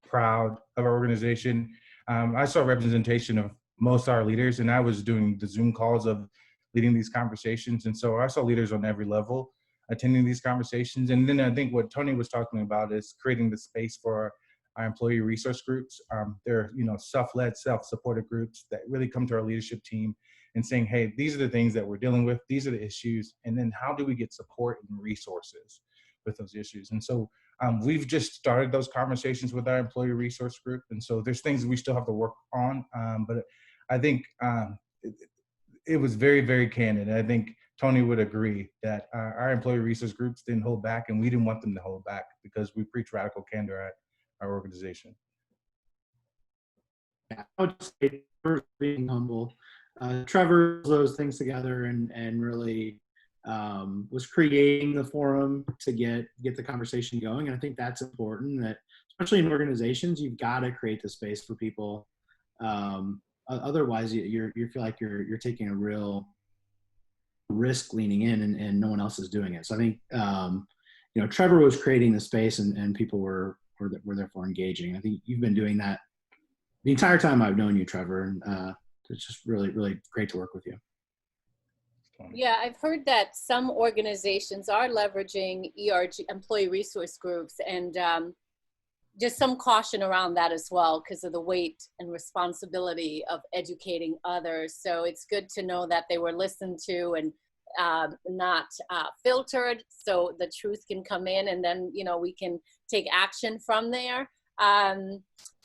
proud of our organization. I saw representation of most of our leaders, and I was doing the Zoom calls of leading these conversations. And so I saw leaders on every level attending these conversations. And then I think what Tony was talking about is creating the space for our employee resource groups. They're self-led, self-supported groups that really come to our leadership team and saying, hey, these are the things that we're dealing with. These are the issues. And then how do we get support and resources with those issues? And so We've just started those conversations with our employee resource group. And so there's things we still have to work on. But I think it was very, very candid. And I think Tony would agree that our employee resource groups didn't hold back, and we didn't want them to hold back because we preach radical candor at our organization. I would say first being humble. Trevor pulls those things together and really was creating the forum to get the conversation going. And I think that's important, that especially in organizations, you've got to create the space for people. Otherwise you feel like you're taking a real risk leaning in and no one else is doing it. So I think, Trevor was creating the space and people were therefore engaging. I think you've been doing that the entire time I've known you, Trevor, and it's just really, really great to work with you. Yeah, I've heard that some organizations are leveraging ERG, employee resource groups, and just some caution around that as well because of the weight and responsibility of educating others. So it's good to know that they were listened to and not filtered, so the truth can come in, and then we can take action from there.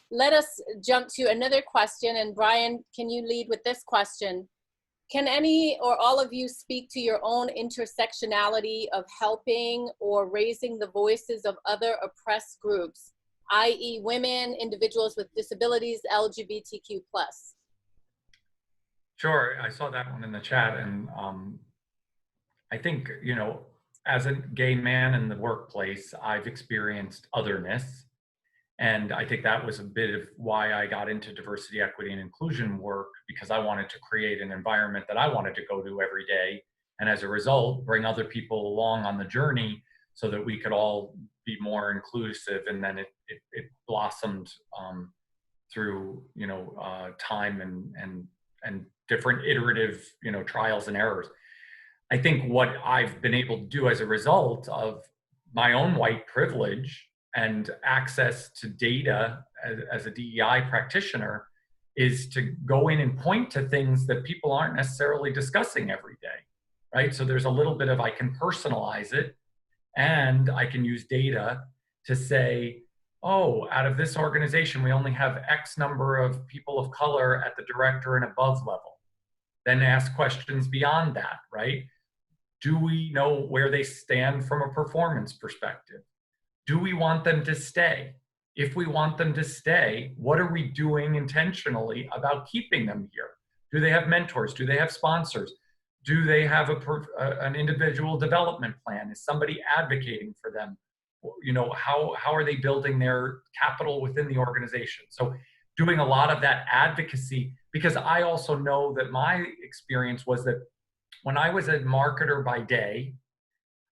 Let us jump to another question, and Brian, can you lead with this question? Can any or all of you speak to your own intersectionality of helping or raising the voices of other oppressed groups, i.e. women, individuals with disabilities, LGBTQ+? Sure, I saw that one in the chat, and I think, as a gay man in the workplace, I've experienced otherness. And I think that was a bit of why I got into diversity, equity, and inclusion work, because I wanted to create an environment that I wanted to go to every day. And as a result, bring other people along on the journey so that we could all be more inclusive. And then it blossomed through, time and different iterative, trials and errors. I think what I've been able to do as a result of my own white privilege and access to data as a DEI practitioner is to go in and point to things that people aren't necessarily discussing every day, right? So there's a little bit of, I can personalize it and I can use data to say, oh, out of this organization, we only have X number of people of color at the director and above level. Then ask questions beyond that, right? Do we know where they stand from a performance perspective? Do we want them to stay? If we want them to stay, what are we doing intentionally about keeping them here? Do they have mentors? Do they have sponsors? Do they have an individual development plan? Is somebody advocating for them? How are they building their capital within the organization? So doing a lot of that advocacy, because I also know that my experience was that when I was a marketer by day,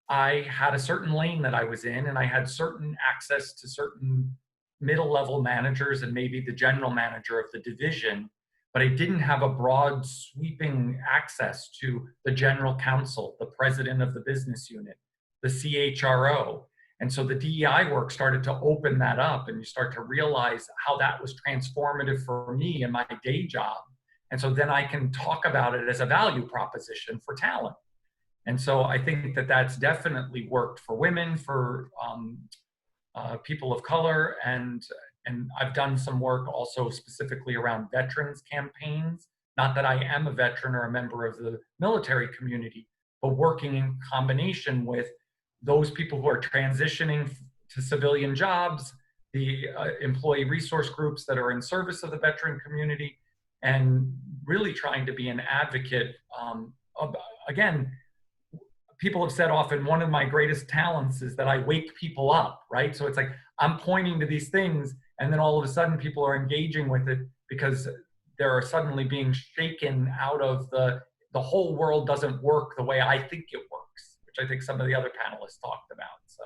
I had a certain lane that I was in, and I had certain access to certain middle-level managers and maybe the general manager of the division, but I didn't have a broad sweeping access to the general counsel, the president of the business unit, the CHRO. And so the DEI work started to open that up, and you start to realize how that was transformative for me in my day job. And so then I can talk about it as a value proposition for talent. And so I think that that's definitely worked for women, for people of color, and I've done some work also specifically around veterans campaigns. Not that I am a veteran or a member of the military community, but working in combination with those people who are transitioning to civilian jobs, the employee resource groups that are in service of the veteran community, and really trying to be an advocate. Again, people have said often, one of my greatest talents is that I wake people up, right? So it's like, I'm pointing to these things, and then all of a sudden people are engaging with it because they're suddenly being shaken out of the whole world doesn't work the way I think it works, which I think some of the other panelists talked about. So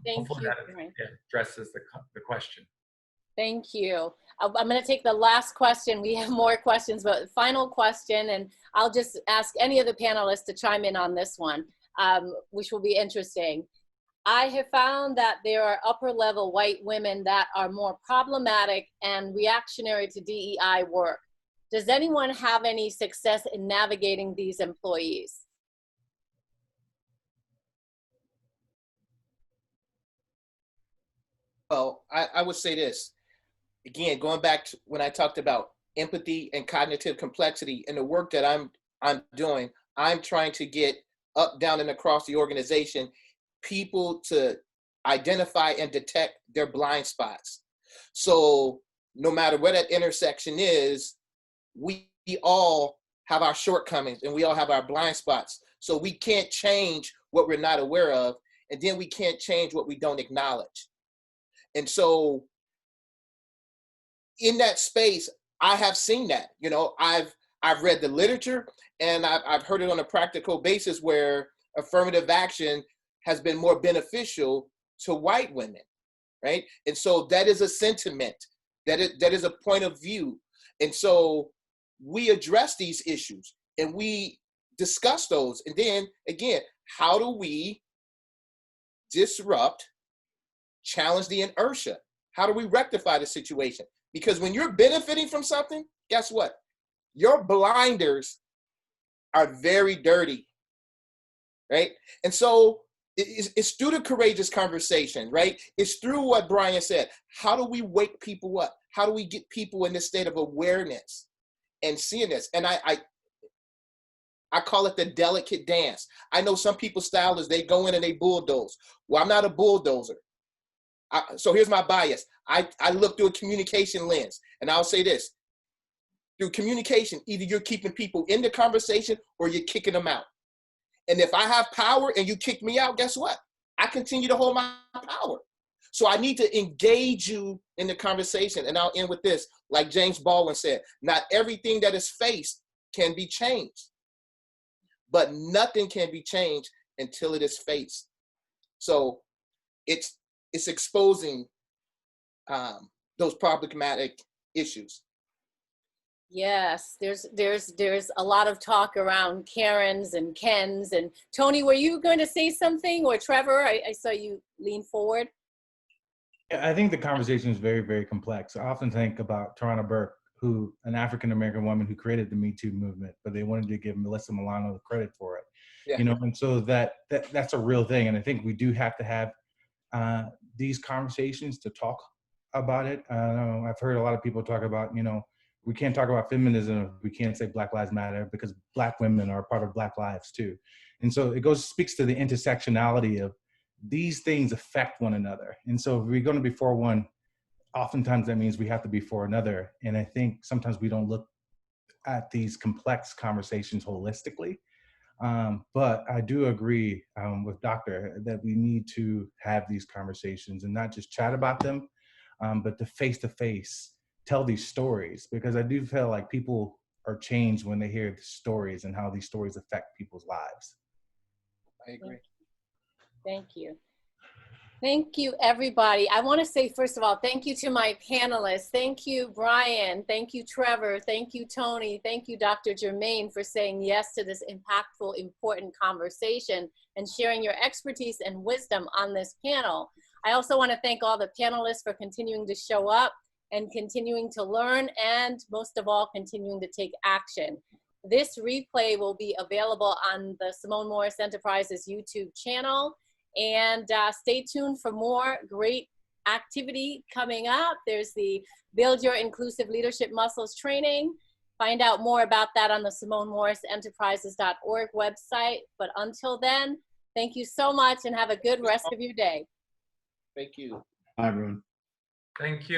hopefully that addresses the question. Thank you. I'm going to take the last question. We have more questions, but final question, and I'll just ask any of the panelists to chime in on this one, which will be interesting. I have found that there are upper-level white women that are more problematic and reactionary to DEI work. Does anyone have any success in navigating these employees? Well, I would say this, again, going back to when I talked about empathy and cognitive complexity and the work that I'm doing, I'm trying to get up, down, and across the organization, people to identify and detect their blind spots. So no matter where that intersection is, we all have our shortcomings and we all have our blind spots. So we can't change what we're not aware of, and then we can't change what we don't acknowledge. And so in that space, I have seen that. You know, I've read the literature, and I've heard it on a practical basis where affirmative action has been more beneficial to white women, right? And so that is a sentiment, that is a point of view. And so we address these issues and we discuss those. And then again, how do we disrupt, challenge the inertia? How do we rectify the situation? Because when you're benefiting from something, guess what? Your blinders are very dirty, right? And so it's through the courageous conversation, right? It's through what Brian said. How do we wake people up? How do we get people in this state of awareness and seeing this? And I call it the delicate dance. I know some people's style is they go in and they bulldoze. Well, I'm not a bulldozer. So here's my bias. I look through a communication lens, and I'll say this. Through communication, either you're keeping people in the conversation or you're kicking them out. And if I have power and you kick me out, guess what? I continue to hold my power. So I need to engage you in the conversation. And I'll end with this. Like James Baldwin said, not everything that is faced can be changed, but nothing can be changed until it is faced. So it's exposing those problematic issues. Yes, there's a lot of talk around Karens and Kens. And Tony, were you going to say something? Or Trevor, I saw you lean forward. Yeah, I think the conversation is very, very complex. I often think about Tarana Burke, an African-American woman who created the Me Too movement, but they wanted to give Melissa Milano the credit for it. Yeah. You know, and so that's a real thing. And I think we do have to have these conversations to talk about it. I've heard a lot of people talk about, you know, we can't talk about feminism. We can't say Black Lives Matter because Black women are part of Black lives too. And so it speaks to the intersectionality of these things affect one another. And so if we're going to be for one, oftentimes that means we have to be for another. And I think sometimes we don't look at these complex conversations holistically. But I do agree with Dr. that we need to have these conversations and not just chat about them, but to face-to-face tell these stories, because I do feel like people are changed when they hear the stories and how these stories affect people's lives. I agree. Thank you. Thank you, everybody. I want to say, first of all, thank you to my panelists. Thank you, Brian. Thank you, Trevor. Thank you, Tony. Thank you, Dr. Jermaine, for saying yes to this impactful, important conversation and sharing your expertise and wisdom on this panel. I also want to thank all the panelists for continuing to show up and continuing to learn, and most of all, continuing to take action. This replay will be available on the Simone Morris Enterprises YouTube channel. And stay tuned for more great activity coming up. There's the Build Your Inclusive Leadership Muscles training. Find out more about that on the SimoneMorrisEnterprises.org website. But until then, thank you so much and have a good rest of your day. Thank you. Bye, everyone. Thank you.